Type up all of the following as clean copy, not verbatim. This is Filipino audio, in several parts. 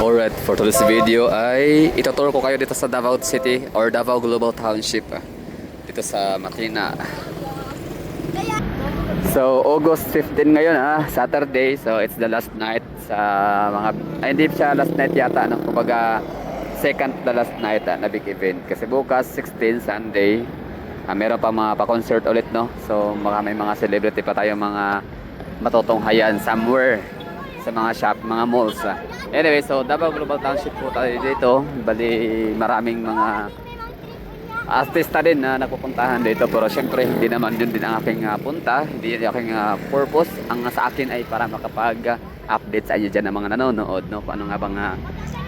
Alright, for today's video ay ituturo ko kayo dito sa Davao City or Davao Global Township dito sa Makina. So August 15 ngayon Saturday. So it's the last night sa mga hindi siya last night yata kumbaga second to the last night na big event kasi bukas 16 Sunday meron pa mga pa-concert ulit so may mga celebrity pa tayo mga matutunghayan somewhere sa mga shop, mga malls. Anyway, so Davao Global Township po tayo dito. Bali maraming mga artista din na napupuntahan dito, pero syempre hindi naman yun din ang aking punta, hindi yun ang aking purpose. Ang sa akin ay para makapag-update sa inyo dyan ng mga nanonood kung ano nga bang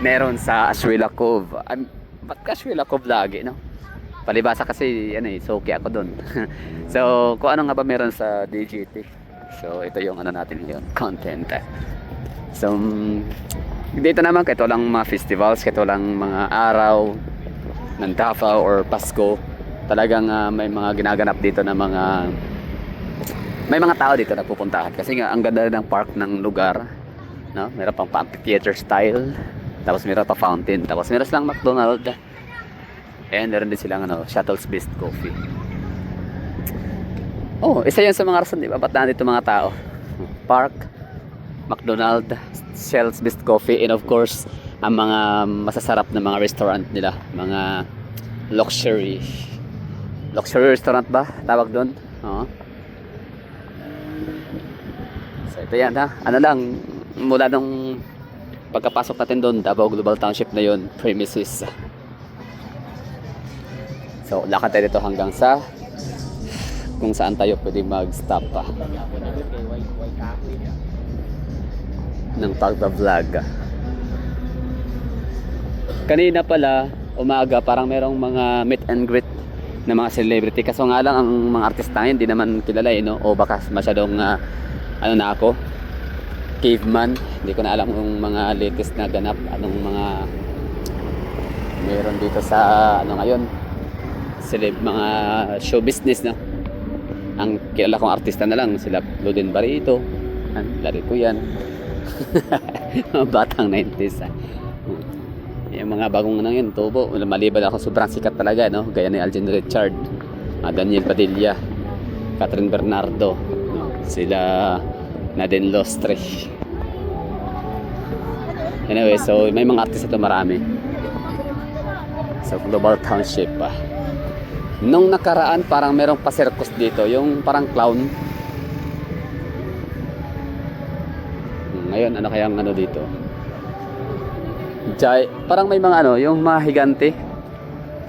meron sa Ashuela Cove. Ba't ka Ashuela Cove lagi palibasa kasi soki ako dun. So kung ano nga ba meron sa DGT, so ito yung natin ngayon, content. So dito naman ito lang mga festivals, ito lang mga araw ng Davao or Pasko. Talagang may mga ginaganap dito na may mga tao dito na pupuntahan kasi nga ang ganda ng park ng lugar, meron pang amphitheater style, tapos meron pa fountain, tapos meron silang McDonald's, and meron din silang Shuttle's Best Coffee. Isa yan sa mga rason, diba? Ba't nandito mga tao? Park, McDonald's, Shell's Best Coffee, and of course ang mga masasarap na mga restaurant nila, mga luxury restaurant ba tawag doon? So ito yan lang mula nung pagkapasok natin doon, Davao Global Township na yun, premises. So lakad tayo dito hanggang sa kung saan tayo pwede mag-stop ng pagba-vlog. Kanina pala umaga parang merong mga meet and greet na mga celebrity, kaso nga lang ang mga artista ngayon hindi naman kilala o baka masyadong na ako caveman, hindi ko na alam yung mga latest na ganap, anong mga meron dito sa ngayon mga show business ang kilala kong artista na lang sila Loden Barito, lari ko yan. Mga batang 90s yung mga bagong yun, tubo, maliban ako sobrang sikat talaga gaya ni Alden Richard, Daniel Padilla, Catherine Bernardo, sila Nadine Lostre. Anyway, so may mga artista ito marami sa Global Township. Nung nakaraan parang merong pa-circus dito, yung parang clown. Ngayon kayang dito? Parang may mga yung mga higante,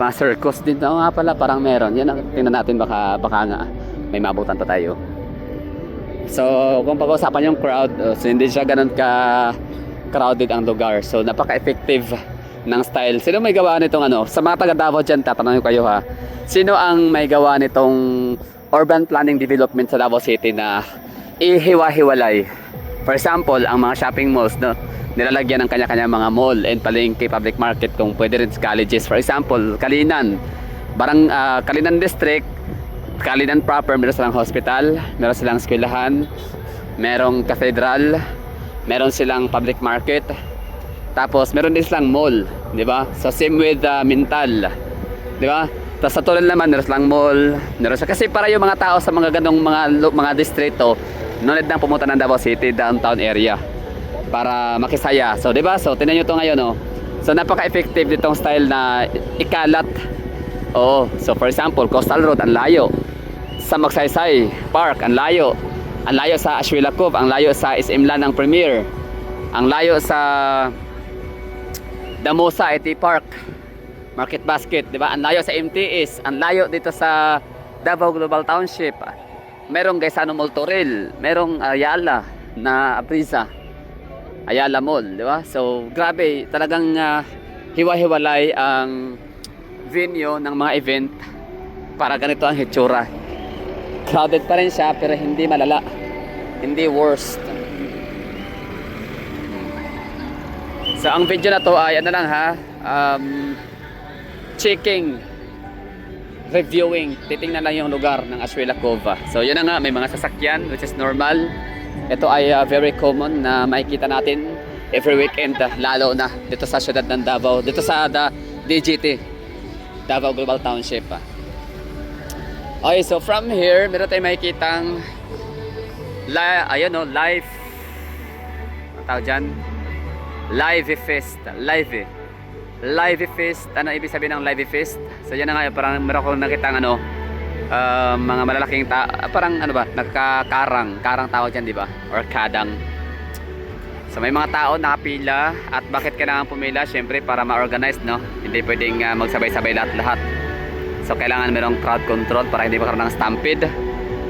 mga circus din nga pala, parang meron. Yan tingnan natin, baka nga may mabutan pa tayo. So kung pag-usapan yung crowd, so hindi siya ganun ka crowded ang lugar. So napaka-effective ng style. Sino may gawa nitong sa mga taga Davao dyan, tatanungin kayo sino ang may gawa nitong urban planning development sa Davao City na ihiwa-hiwalay? For example, ang mga shopping malls nilalagyan ng kanya-kanya mga mall and palengke, public market, kung pwede rin colleges. For example, Kalinan Kalinan District, Kalinan proper, meron silang hospital, meron silang eskwelahan, merong cathedral, meron silang public market, tapos meron din silang mall, di ba? So same with Mintal, di ba? Tapos sa Tolan naman meron silang mall, meron siya kasi para yung mga tao sa mga ganong mga distrito, no need nang pumunta ng Davao City downtown area para makisaya. So, 'di ba? So, tingnan niyo 'to ngayon, So, napaka-effective nitong style na ikalat. So for example, Coastal Road ang layo. Sa Magsaysay Park ang layo. Ang layo sa Ashuela Cove, ang layo sa SM Lanang Premier. Ang layo sa Damosa IT Park, Market Basket, 'di ba? Ang layo sa MTS, ang layo dito sa Davao Global Township. Merong Gaisano Mall Toril, merong Ayala na Aprisa, Ayala Mall, di ba? So, grabe, talagang hiwa-hiwalay ang venue ng mga event para ganito ang hitsura. Crowded pa rin siya, pero hindi malala, hindi worst. So, ang video na to ay checking, reviewing, titingnan lang yung lugar ng Ashuela Cove. So, yun na nga, may mga sasakyan, which is normal. Ito ay very common na makikita natin every weekend, lalo na dito sa syudad ng Davao, dito sa DGT, Davao Global Township. Okay, so from here, meron tayong makikitang ayun no, live, ang tawag dyan, live fest. Live fest. Ano ibig sabihin ng live fest? So yan na nga, parang meron akong nakitang ano, mga malalaking parang ano ba, karang tawag dyan, di ba? Or kadang. So may mga tao nakapila. At bakit kailangan pumila? Syempre para ma-organize, no? Hindi pwedeng magsabay-sabay lahat-lahat. So kailangan merong crowd control para hindi magkaroon ng stampede.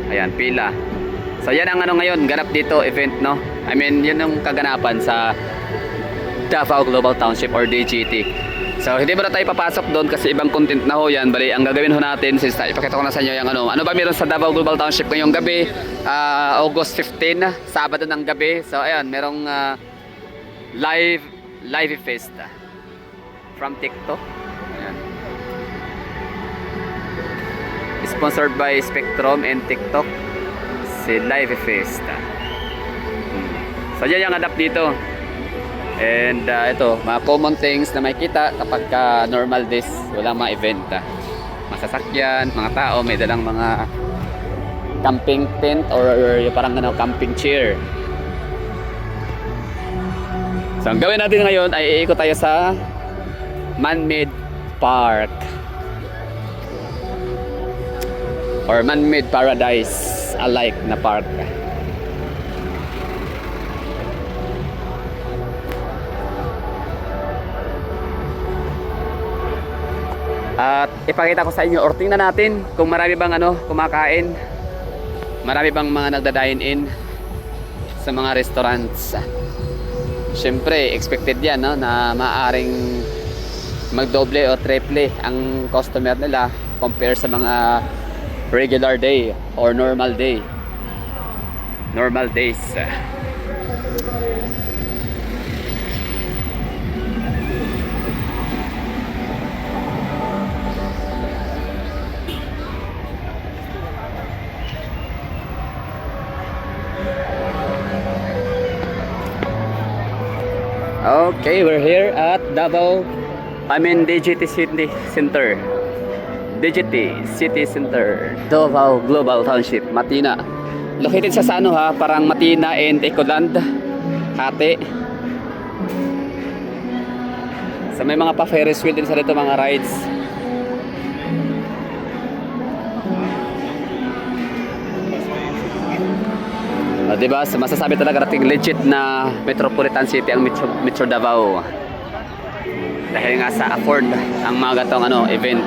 Ayan, pila. So yan ang ano ngayon, ganap dito, event, no? I mean, yun yung kaganapan sa Davao Global Township or DGT. So hindi ba na tayo papasok doon kasi ibang content na ho yan. Bali, ang gagawin ho natin, since ipakita ko na sa inyo yung ano ba meron sa Davao Global Township ngayong gabi, August 15, Sabado ng gabi. So ayan, merong live fest from TikTok. Ayan. Sponsored by Spectrum and TikTok, si Live Fest. So yan yung adapt dito. And ito, mga common things na makikita kapag normal days, walang mga event. Masasakyan, mga tao, may dalang mga camping tent or yung parang ano, camping chair. So ang gawin natin ngayon ay iikot tayo sa man-made park or man-made paradise alike na park. At ipakita ko sa inyo or tingnan natin kung marami bang ano kumakain, marami bang mga nagda-dine-in sa mga restaurants. Siyempre expected yan, no, na maaaring magdoble o triple ang customer nila compare sa mga regular day or normal days. Okay, we're here at DGT City Center. DGT City Center, Davao Global Township, Matina. Located sa ano ha, parang Matina and Ecoland, Hati. So may mga pa-Ferris wheel din sa dito, mga rides. Diba? So, masasabi talaga natin legit na metropolitan city ang Metro Davao. Dahil nga sa afford ang mga gatong ano, event.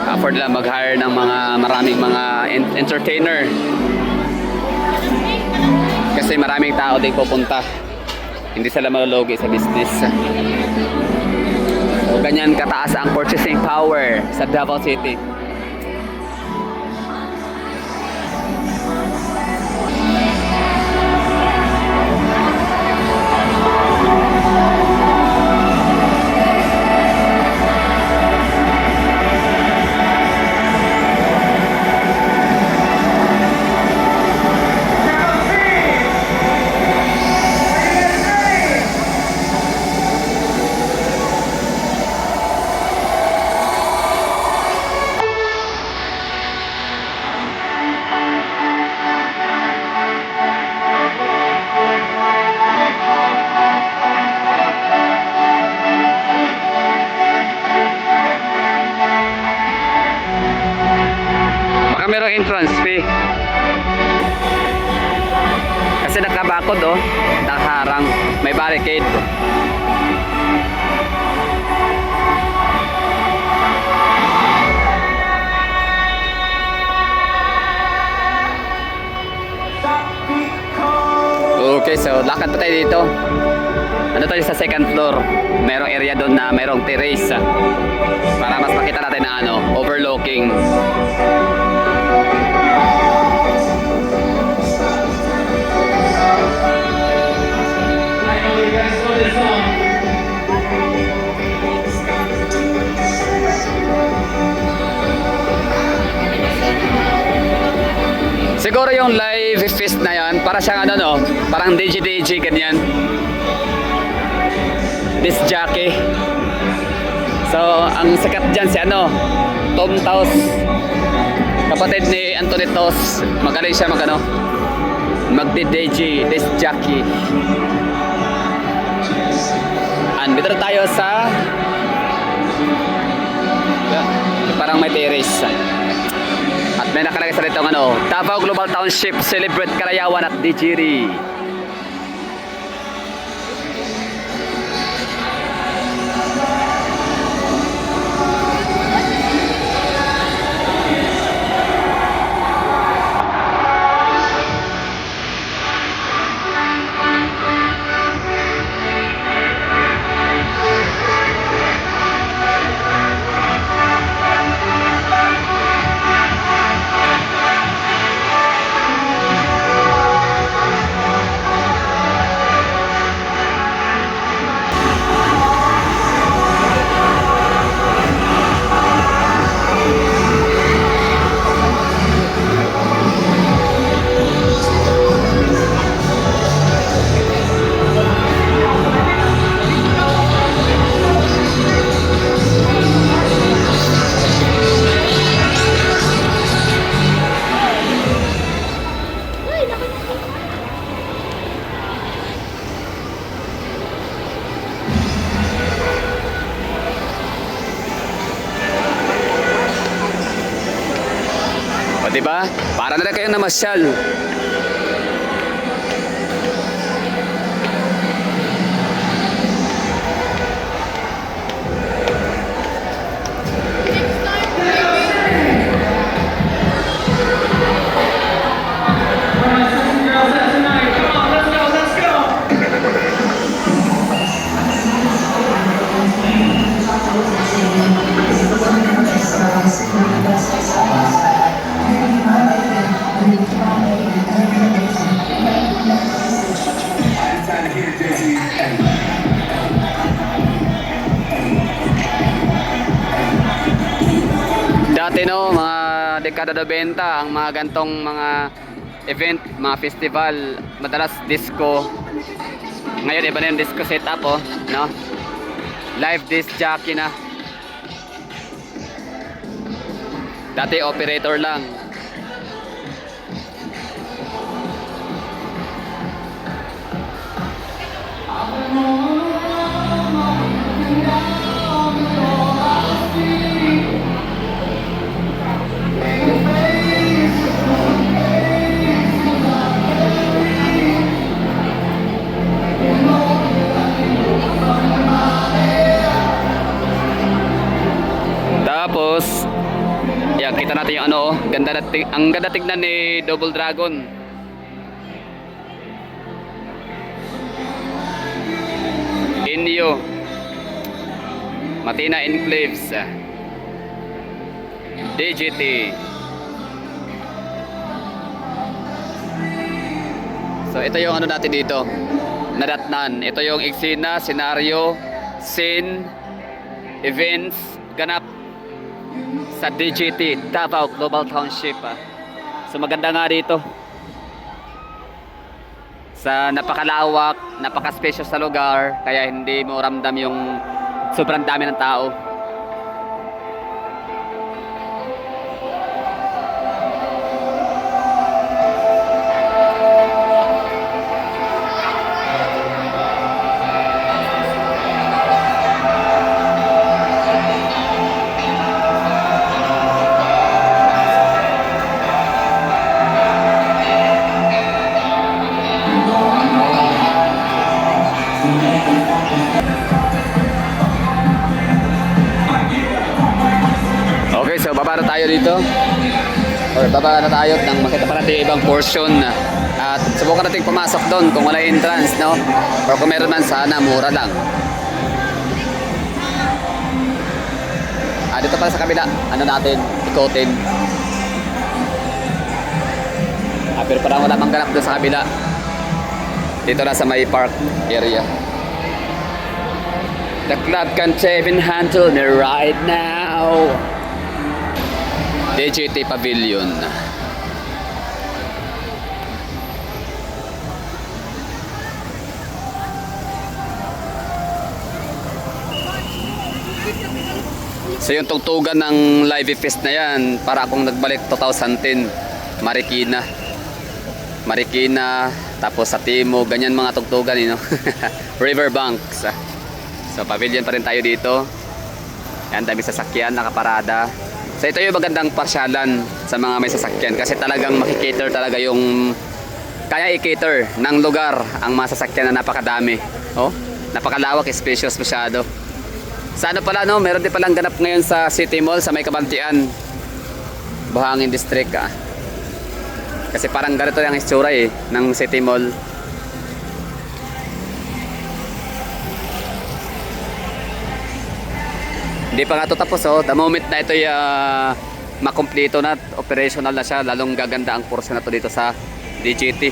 Afford lang mag-hire ng mga maraming mga entertainer. Kasi maraming tao din pupunta. Hindi sila malulugi sa business. So, ganyan kataas ang purchasing power sa Davao City. Merong entrance fee kasi nakabakod, oh, nakaharang, may barricade. Okay, so lakad pa tayo dito. Ano tayo sa second floor, merong area doon na merong terrace para mas makita natin na ano, overlooking. Siguro yung live AV Fest na yan, para siyang ano no, parang DJ ganyan. Disc jockey. So, ang sikat dyan si ano, Tom Taus. Kapatid ni Anthony Taus. Magaling siya mag ano, magdi-DJ, disc jockey. Andito na tayo sa parang may terrace. At may nakalagay sa dito ano, Davao Global Township Celebrate Karayawan at Digiri. Diba? Para na rin kayong namasyal. Dati no, mga dekada 90, ang mga gantong mga event, mga festival, madalas disco. Ngayon iba na yung disco setup oh, no? Live disc jockey na. Dati operator lang. Tapos, yan, kita natin yung ano, ang ganda tignan ni Double Dragon. Inyo, Matina Enclaves, DGT. So ito yung ano natin dito, nadatnan. Ito yung eksena, senaryo, scene, events, ganap sa DGT, Davao Global Township. So maganda nga dito. Sa napakalawak, napaka-spacious sa lugar, kaya hindi mo ramdam yung sobrang dami ng tao. Okay, so baba na tayo dito. Or baba na tayo nang makita pa natin yung ibang portion. At subukan natin pumasok doon kung wala entrance, no? Or kung meron man, sana mura lang. Dito pala sa kabila, ano natin, ikotin. Pero parang wala mang ganap doon sa kabila. Dito na sa may park area. The club can't even handle me right now. DGT Pavilion. So yung tugtugan ng Live Fest na yan, para akong nagbalik 2010, Marikina. Marikina, tapos sa Timog, ganyan mga tugtugan, you know? Riverbanks. So pavilion pa rin tayo dito. Yan, dami sasakyan, nakaparada. So ito yung magandang pasyalan sa mga may sasakyan kasi talagang makikater talaga yung kaya i-cater ng lugar ang mga sasakyan na napakadami. Oh, napakalawak, spacious masyado. Sa ano pala, no, meron din palang ganap ngayon sa City Mall sa may Kabantian, Buhangin District. Kasi parang ganito yung itsura ng City Mall. Hindi pa nga ito tapos. The moment na ito makumpleto na, operational na siya, lalong gaganda ang portion na ito dito sa DGT.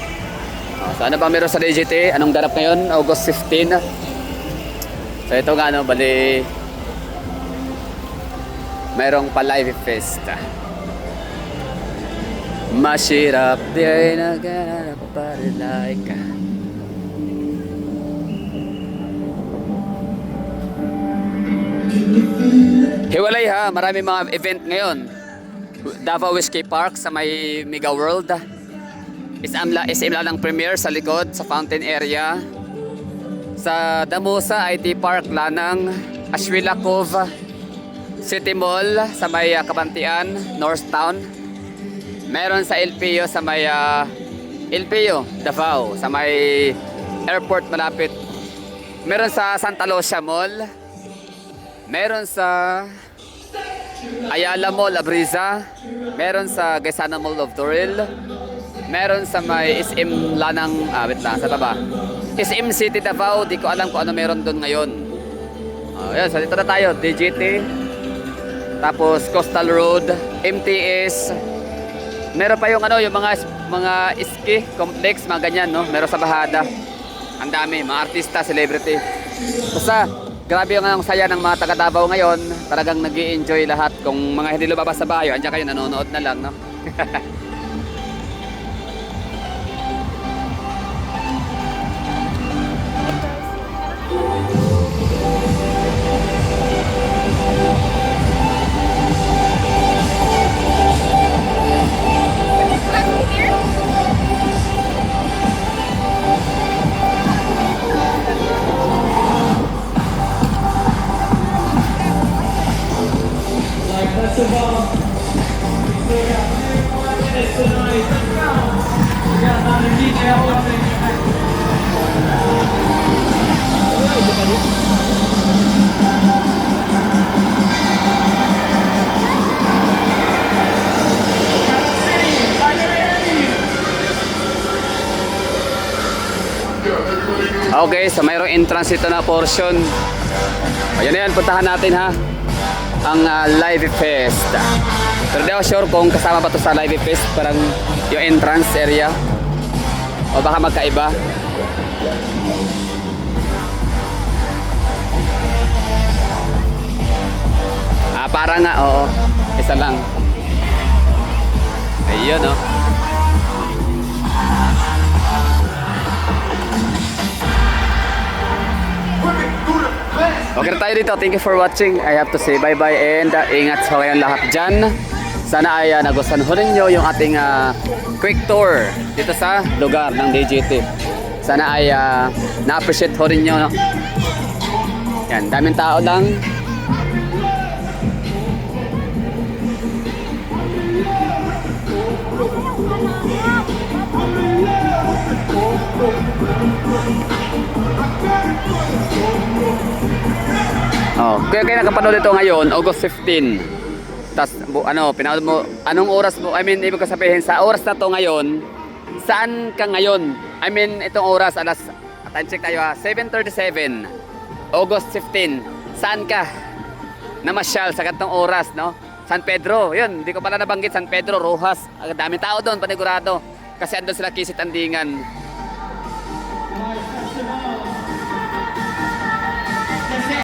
So ano ba meron sa DGT? Anong ganap ngayon? August 15. So ito nga, bali mayroong pa Live Fest. Masirap di ay naganap para like. Hiwalay ha, marami mga event ngayon. Davao Whiskey Park sa may Mega World. SM lang premiere sa likod, sa fountain area. Sa Damusa IT Park Lanang, Ashwila Cove, City Mall sa may Kabantian, North Town. Meron sa LPO sa may LPO, Davao, sa may airport malapit. Meron sa Santa Lucia Mall. Meron sa Ayala Mall, Abriza. Meron sa Gaisana Mall of Toril. Meron sa may SM Lanang, wait lang, sa baba. SM City Davao, di ko alam kung ano meron doon ngayon. Yan, so dito na tayo, DGT. Tapos Coastal Road, MTS. Meron pa yung yung mga ski complex, mga ganyan, no? Meron sa Bahada. Ang dami, mga artista, celebrity. Basta grabe yung saya ng mga taga Davao ngayon. Talagang nag-i-enjoy lahat. Kung mga hindi lumabas sa bayo, andiyan kayo, nanonood na lang, no? Okay, so mayroong entrance ito na portion. Ayan na yan, puntahan natin ha. Ang Live Fest. Pero di ako sure kung kasama pa to sa Live Fest. Parang yung entrance area. O baka magkaiba. Parang nga, oo. Isa lang. Ayun, no. Okay na tayo dito. Thank you for watching. I have to say bye-bye and ingat sa kayong lahat dyan. Sana ay nagustuhan ho ninyo yung ating quick tour dito sa lugar ng DGT. Sana ay na-appreciate ho ninyo, no? Yan, daming tao lang. Kaya nakapanood ito ngayon, August 15. Tapos pinanood mo, anong oras mo? I mean, ibig ko sabihin, sa oras na to ngayon, saan ka ngayon? I mean, itong oras, time check tayo 7:37, August 15. Saan ka? Namasyal sa gantong oras, no? San Pedro, yun, hindi ko pala nabanggit, San Pedro, Rojas. Ang daming tao doon, panigurado. Kasi andun sila Kisit Andingan.